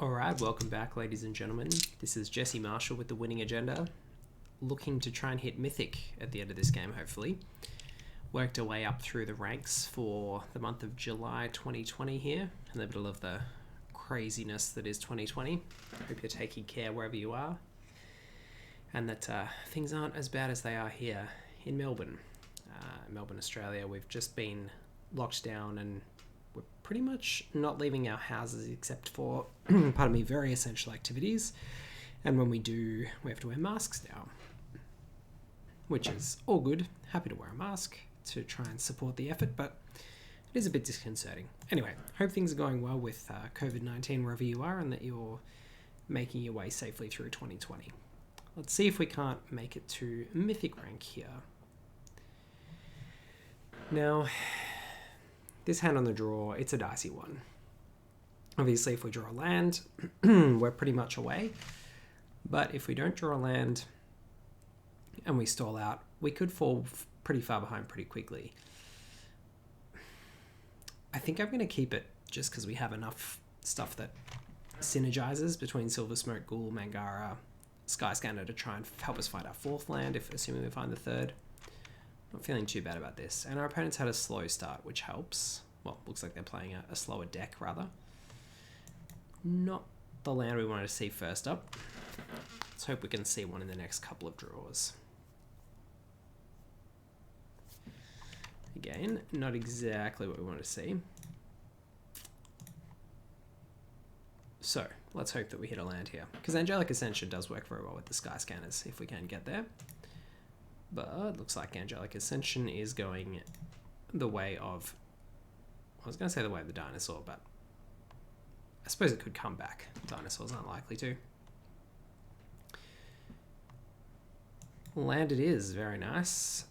Alright, welcome back ladies and gentlemen. This is Jesse Marshall with the Winning Agenda, looking to try and hit Mythic at the end of this game hopefully. Worked our way up through the ranks for the month of July 2020 here, in the middle of the craziness that is 2020. Hope you're taking care wherever you are, and that things aren't as bad as they are here in Melbourne. Melbourne, Australia. We've just been locked down and we're pretty much not leaving our houses except for, pardon me, very essential activities. And when we do, we have to wear masks now, which is all good. Happy to wear a mask to try and support the effort, but it is a bit disconcerting. Anyway, hope things are going well with COVID-19 wherever you are and that you're making your way safely through 2020. Let's see if we can't make it to Mythic rank here. Now, this hand on the draw, it's a dicey one. Obviously, if we draw a land, we're pretty much away. But if we don't draw a land and we stall out, we could fall pretty far behind pretty quickly. I think I'm going to keep it just because we have enough stuff that synergizes between Silver Smoke, Ghoul, Mangara, Skyscanner to try and help us find our fourth land, if assuming we find the third. Not feeling too bad about this. And our opponents had a slow start, which helps. Well, looks like they're playing a slower deck, rather. Not the land we wanted to see first up. Let's hope we can see one in the next couple of draws. Again, not exactly what we want to see. So, let's hope that we hit a land here. Because Angelic Ascension does work very well with the Sky Scanners, if we can get there. But it looks like Angelic Ascension is going the way of... I was going to say the way of the dinosaur, but I suppose it could come back. Dinosaurs aren't likely to. Land it is. Very nice.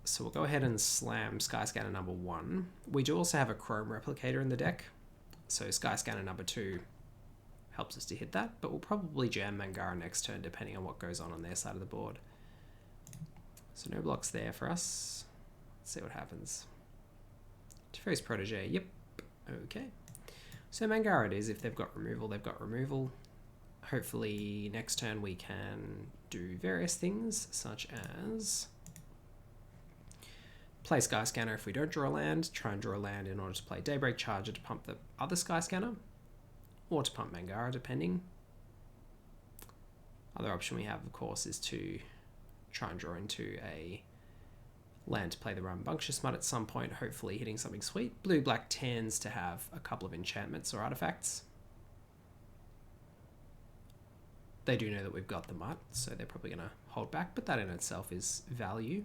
So we'll go ahead and slam Skyscanner number 1. We do also have a Chrome Replicator in the deck, so Skyscanner number 2 helps us to hit that, but we'll probably jam Mangara next turn depending on what goes on their side of the board. So no blocks there for us. Let's see what happens. Teferi's Protege, yep. Okay. So Mangara it is. If they've got removal, they've got removal. Hopefully next turn we can do various things, such as play Skyscanner if we don't draw a land, try and draw a land in order to play Daybreak Charger to pump the other Skyscanner, or to pump Mangara, depending. Other option we have, of course, is to try and draw into a land to play the Rambunctious Mud at some point, hopefully hitting something sweet. Blue-black tends to have a couple of enchantments or artifacts. They do know that we've got the Mutt, so they're probably going to hold back, but that in itself is value.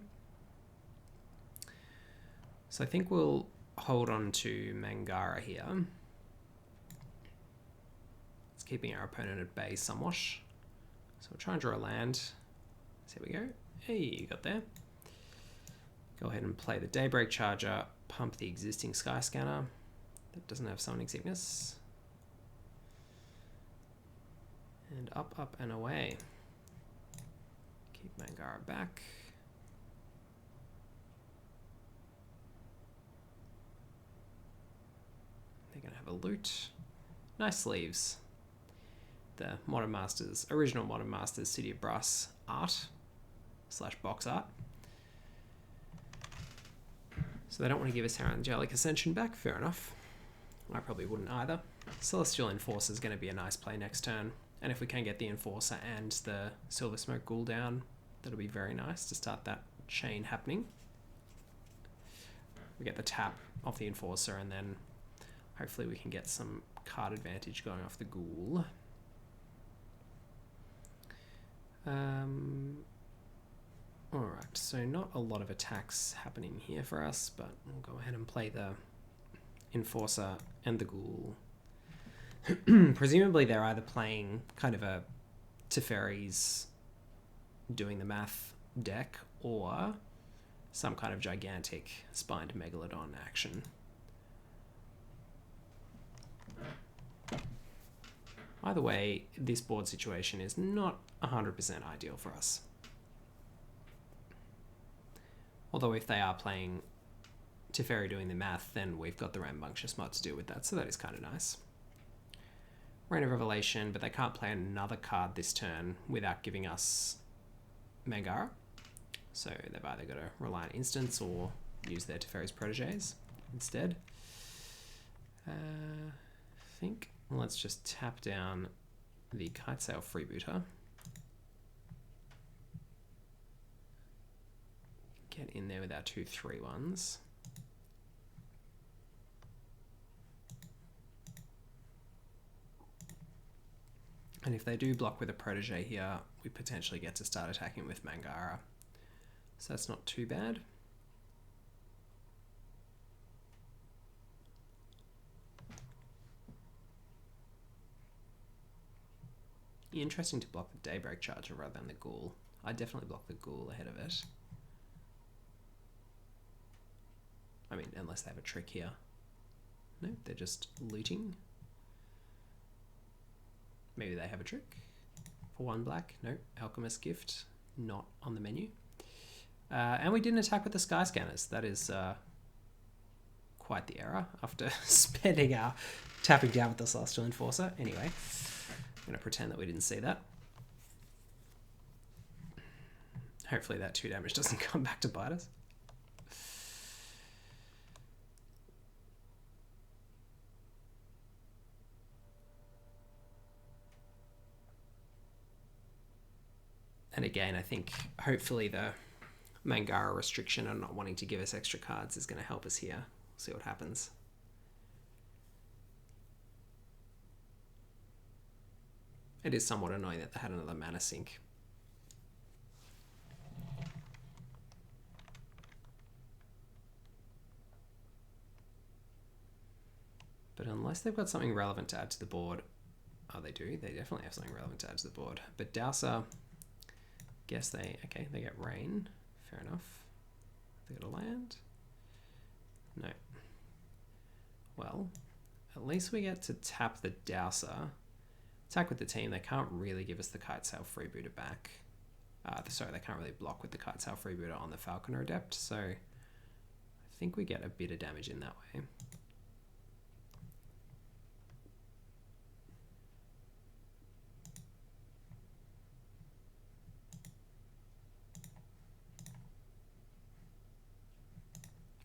So I think we'll hold on to Mangara here. It's keeping our opponent at bay somewhat. So we'll try and draw a land. So here we go. Hey, you got there. Go ahead and play the Daybreak Charger, pump the existing Skyscanner that doesn't have Summoning Sickness. And up, up, and away. Keep Mangara back. They're going to have a loot. Nice sleeves. The Modern Masters, original Modern Masters City of Brass art / box art. So they don't want to give us our Angelic Ascension back, fair enough. I probably wouldn't either. Celestial Enforcer is going to be a nice play next turn. And if we can get the Enforcer and the Silver Smoke Ghoul down, that'll be very nice to start that chain happening. We get the tap off the Enforcer and then hopefully we can get some card advantage going off the Ghoul. Alright, so not a lot of attacks happening here for us, but we'll go ahead and play the Enforcer and the Ghoul. Presumably they're either playing kind of a Teferi's doing the math deck or some kind of gigantic spined Megalodon action. Either way, this board situation is not 100% ideal for us. Although if they are playing Teferi doing the math, then we've got the Rambunctious Mud to deal with that, so that is kind of nice. Rain of Revelation, but they can't play another card this turn without giving us Mangara. So they've either got to rely on instants or use their Teferi's Proteges instead. I think let's just tap down the Kitesail Freebooter. Get in there with our 2/3/1s. And if they do block with a Protege here, we potentially get to start attacking with Mangara. So that's not too bad. Interesting to block the Daybreak Charger rather than the Ghoul. I definitely block the Ghoul ahead of it. I mean, unless they have a trick here. No, they're just looting. Maybe they have a trick for 1 black. No, Alchemist Gift, not on the menu. And we didn't attack with the Sky Scanners. That is quite the error after spending our tapping down with the Celestial Enforcer. Anyway, I'm going to pretend that we didn't see that. Hopefully that 2 damage doesn't come back to bite us. And again, I think hopefully the Mangara restriction on not wanting to give us extra cards is going to help us here. We'll see what happens. It is somewhat annoying that they had another mana sink. But unless they've got something relevant to add to the board, oh, they do. They definitely have something relevant to add to the board. But Dowser, guess they get Rain. Fair enough. They got a land? No. Well, at least we get to tap the Dowser. Attack with the team. They can't really give us the Kitesail Freebooter back. Sorry, they can't really block with the Kitesail Freebooter on the Falconer Adept. So I think we get a bit of damage in that way.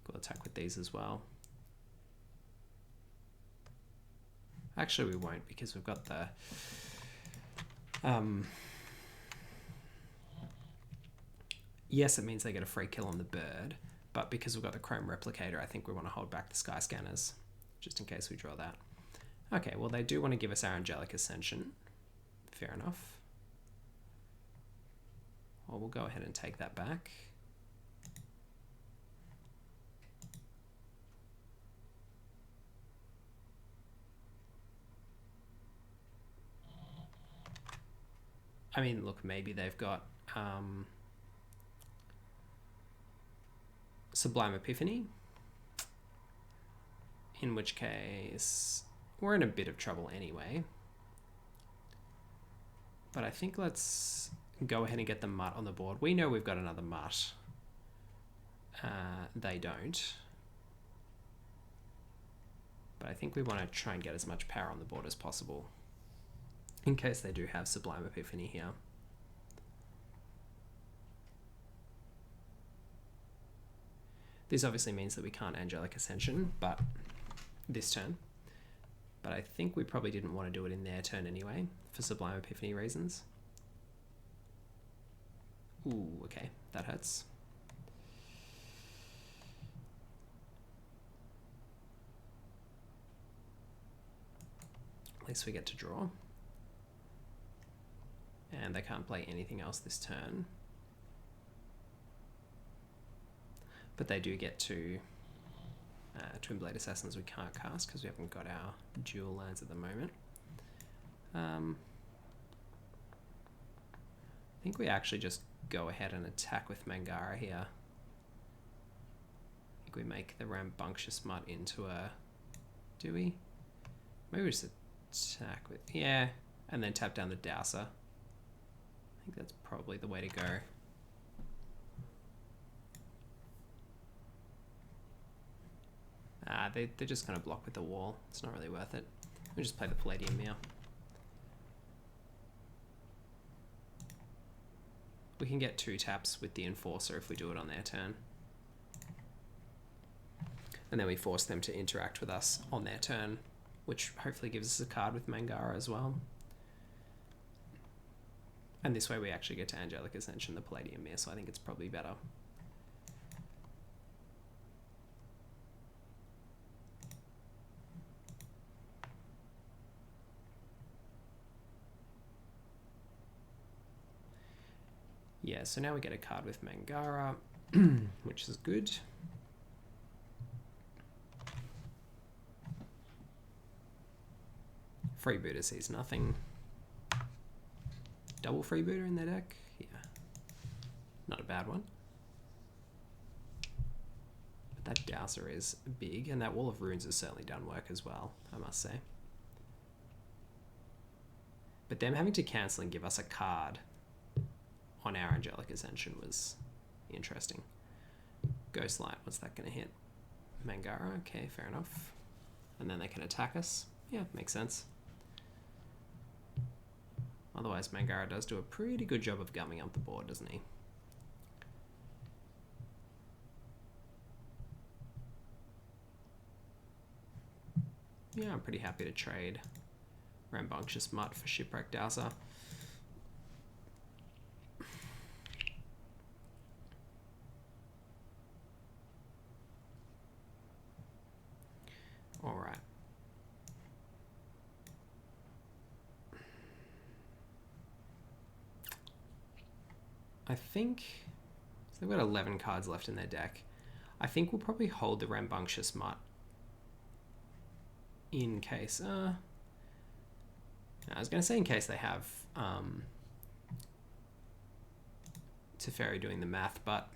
We'll attack with these as well. Actually, we won't because we've got the yes, it means they get a free kill on the bird, but because we've got the Chrome Replicator, I think we want to hold back the Sky Scanners just in case we draw that. Okay, well, they do want to give us our Angelic Ascension. Fair enough. Well, we'll go ahead and take that back. I mean, look, maybe they've got Sublime Epiphany, in which case we're in a bit of trouble anyway. But I think let's go ahead and get the Mutt on the board. We know we've got another Mutt. They don't. But I think we want to try and get as much power on the board as possible, in case they do have Sublime Epiphany here. This obviously means that we can't Angelic Ascension, but this turn. But I think we probably didn't want to do it in their turn anyway, for Sublime Epiphany reasons. Ooh, okay, that hurts. At least we get to draw. And they can't play anything else this turn. But they do get to Twin Blade Assassins we can't cast because we haven't got our dual lands at the moment. I think we actually just go ahead and attack with Mangara here. I think we make the Rambunctious Mutt into a... Do we? Maybe we just attack with... Yeah, and then tap down the Dowser. I think that's probably the way to go. They're just going to block with the wall. It's not really worth it. We just play the Palladium Meow. We can get 2 taps with the Enforcer if we do it on their turn. And then we force them to interact with us on their turn, which hopefully gives us a card with Mangara as well. And this way we actually get to Angelic Ascension the Palladium Mirror, so I think it's probably better. Yeah, so now we get a card with Mangara, which is good. Freebooter sees nothing. Double Freebooter in their deck? Yeah. Not a bad one. But that Dowser is big, and that Wall of Runes has certainly done work as well, I must say. But them having to cancel and give us a card on our Angelic Ascension was interesting. Ghostlight, what's that going to hit? Mangara, okay, fair enough. And then they can attack us. Yeah, makes sense. Otherwise, Mangara does do a pretty good job of gumming up the board, doesn't he? Yeah, I'm pretty happy to trade Rambunctious Mutt for Shipwreck Dowser. All right. I think so they've got 11 cards left in their deck. I think we'll probably hold the Rambunctious Mutt in case. I was going to say in case they have Teferi doing the math, but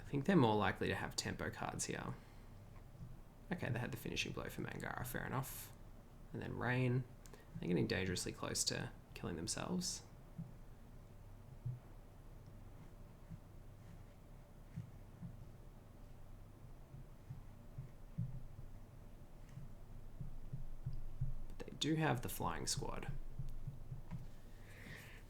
I think they're more likely to have tempo cards here. Okay, they had the Finishing Blow for Mangara, fair enough. And then Rain. They're getting dangerously close to killing themselves. But they do have the Flying Squad.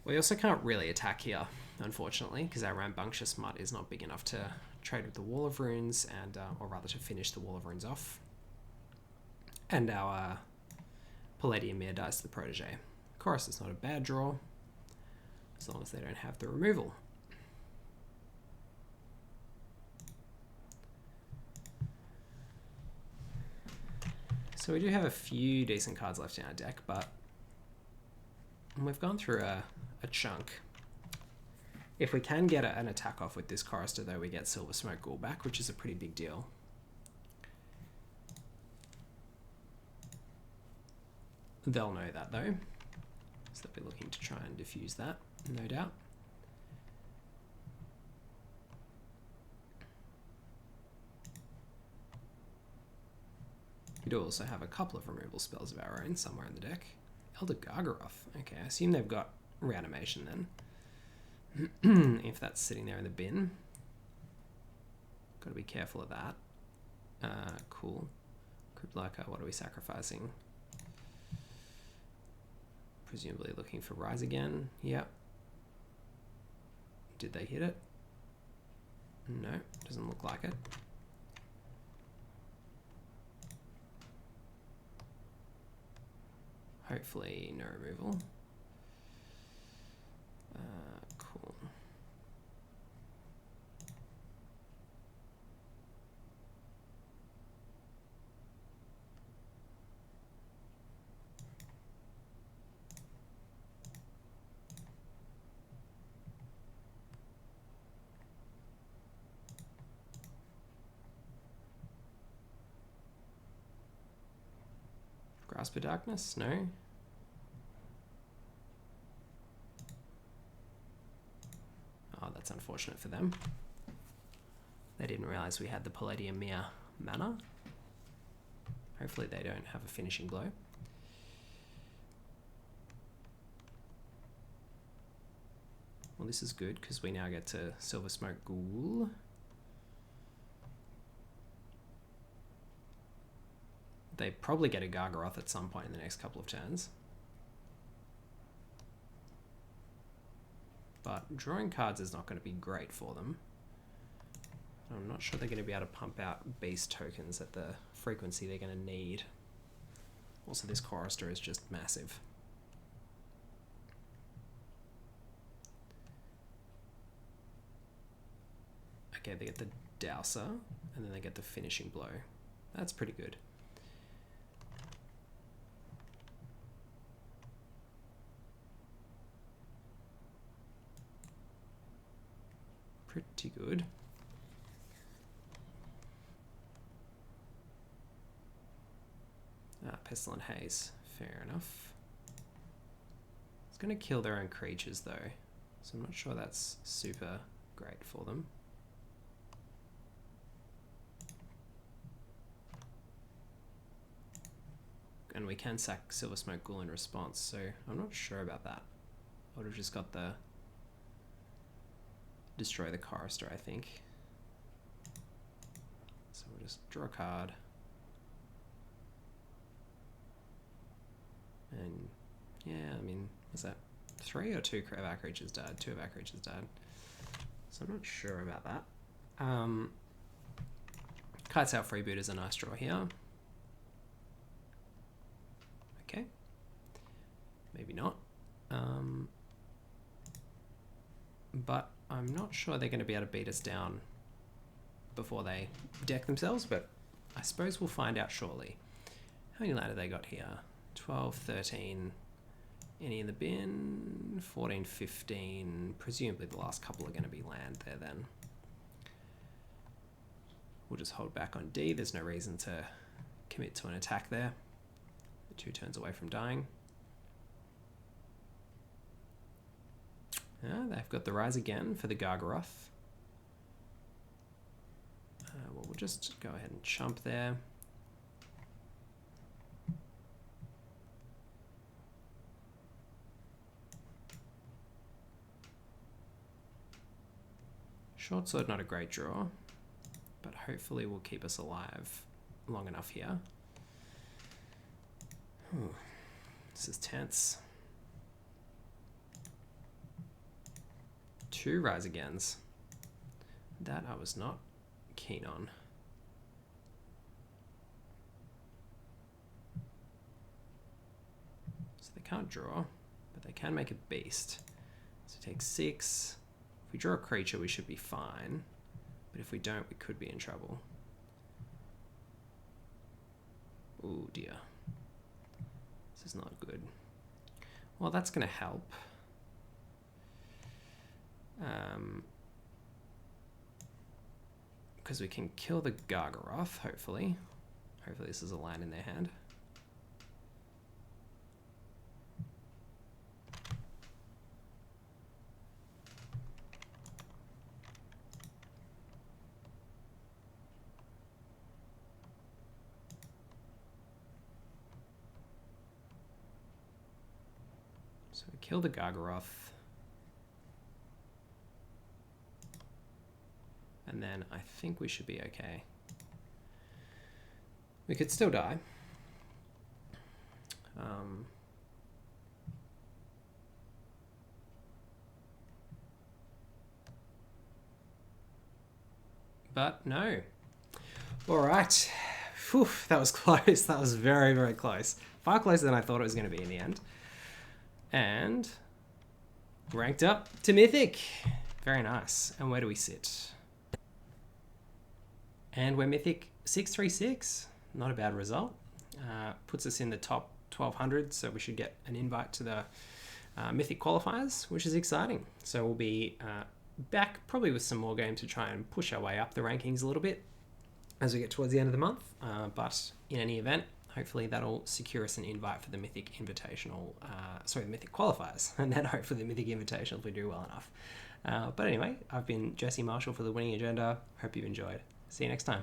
We also can't really attack here, unfortunately, because our Rambunctious Mutt is not big enough to trade with the Wall of Runes, and or rather to finish the Wall of Runes off. And our Palladium Mirror dies to the Protege. Chorus is not a bad draw, as long as they don't have the removal. So we do have a few decent cards left in our deck, but we've gone through a chunk. If we can get an attack off with this Chorister, though, we get Silver Smoke Ghoul back, which is a pretty big deal. They'll know that, though, so they'll be looking to try and diffuse that, no doubt. We do also have a couple of removal spells of our own somewhere in the deck. Elder Gargaroth. Okay, I assume they've got Reanimation then. If that's sitting there in the bin. Got to be careful of that. Cool. Cryptlurker, what are we sacrificing? Presumably looking for Rise again. Yep. Did they hit it? No, doesn't look like it. Hopefully no removal. Cool. Grasp of Darkness? No. Oh, that's unfortunate for them. They didn't realize we had the Palladium Mirror mana. Hopefully they don't have a Finishing Blow. Well, this is good because we now get to Silver Smoke Ghoul. They probably get a Gargaroth at some point in the next couple of turns. but drawing cards is not going to be great for them. I'm not sure they're going to be able to pump out beast tokens at the frequency they're going to need. Also, this Chorister is just massive. Okay, they get the Dowser, and then they get the finishing blow. That's pretty good. Pretty good. Pestilent Haze, fair enough. It's going to kill their own creatures though, so I'm not sure that's super great for them. And we can sack Silver Smoke Ghoul in response, so I'm not sure about that. I would have just got the destroy the Chorister, I think. So we'll just draw a card. And yeah, I mean, was that 3 or 2 of our creatures died? 2 of our creatures died. So I'm not sure about that. Kites Out Freeboot is a nice draw here. Okay. Maybe not. But I'm not sure they're going to be able to beat us down before they deck themselves, but I suppose we'll find out shortly. How many land have they got here? 12, 13, any in the bin, 14, 15, presumably the last couple are going to be land there then. We'll just hold back on D, there's no reason to commit to an attack there. 2 turns away from dying. They've got the Rise again for the Gargaroth. Well, we'll just go ahead and chump there. Short Sword, not a great draw, but hopefully will keep us alive long enough here. Ooh, this is tense. 2 Rise Agains. That I was not keen on. So they can't draw, but they can make a beast. So take 6. If we draw a creature, we should be fine. But if we don't, we could be in trouble. Oh dear. This is not good. Well, that's going to help. Because we can kill the Gargaroth, hopefully. Hopefully this is a land in their hand. So we kill the Gargaroth. And then I think we should be okay. We could still die. But no. All right. Whew, that was close. That was very, very close. Far closer than I thought it was going to be in the end. And ranked up to Mythic. Very nice. And where do we sit? And we're Mythic 636. Not a bad result. Puts us in the top 1200, so we should get an invite to the Mythic Qualifiers, which is exciting. So we'll be back probably with some more games to try and push our way up the rankings a little bit as we get towards the end of the month. But in any event, hopefully that'll secure us an invite for the Mythic Invitational, the Mythic Qualifiers, and then hopefully the Mythic Invitational if we do well enough. But anyway, I've been Jesse Marshall for the Winning Agenda. Hope you've enjoyed. See you next time.